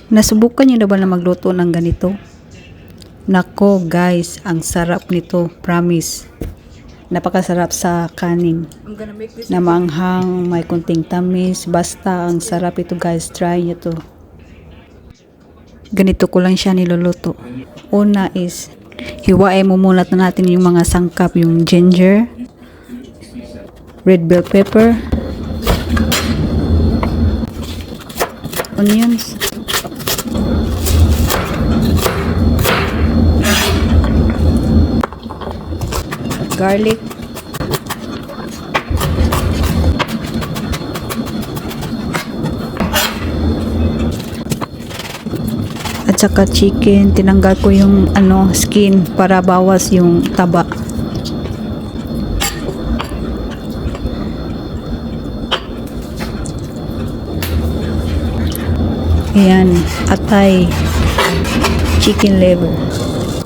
Nasubukan niyo na ba na magluto ng ganito? Nako guys, ang sarap nito, promise. Napakasarap sa kanin. Na maanghang, may kunting tamis, basta ang sarap ito guys, try niyo to. Ganito ko lang siya niluluto. Una is, hiwain mo muna natin yung mga sangkap, yung ginger, red bell pepper, onions, garlic, at saka chicken. Tinanggal ko yung skin para bawas yung taba. Ayan, atay, chicken liver.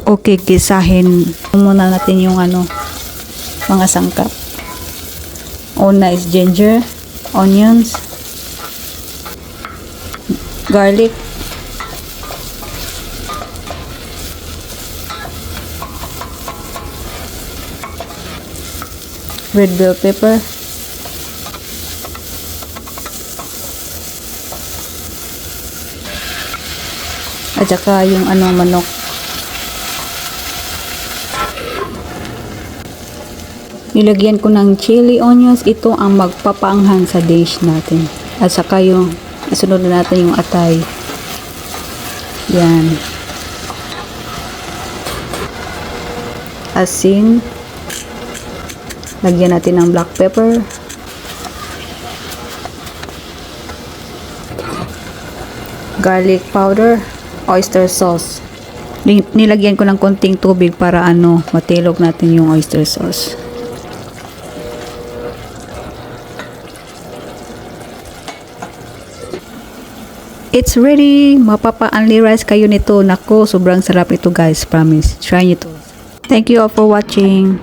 Okay, gisahin muna natin yung mga sangkap. Una is ginger, onions, garlic, red bell pepper, at saka yung manok. Nilagyan ko ng chili onions. Ito ang magpapaanghang sa dish natin. At saka yung isunod na natin yung atay. Yan. Asin. Lagyan natin ng black pepper. Garlic powder. Oyster sauce. Nilagyan ko ng konting tubig para matilog natin yung oyster sauce. It's ready. Mapapa-only rice kayo nito. Nako, sobrang sarap ito guys. Promise. Try nyo to. Thank you all for watching.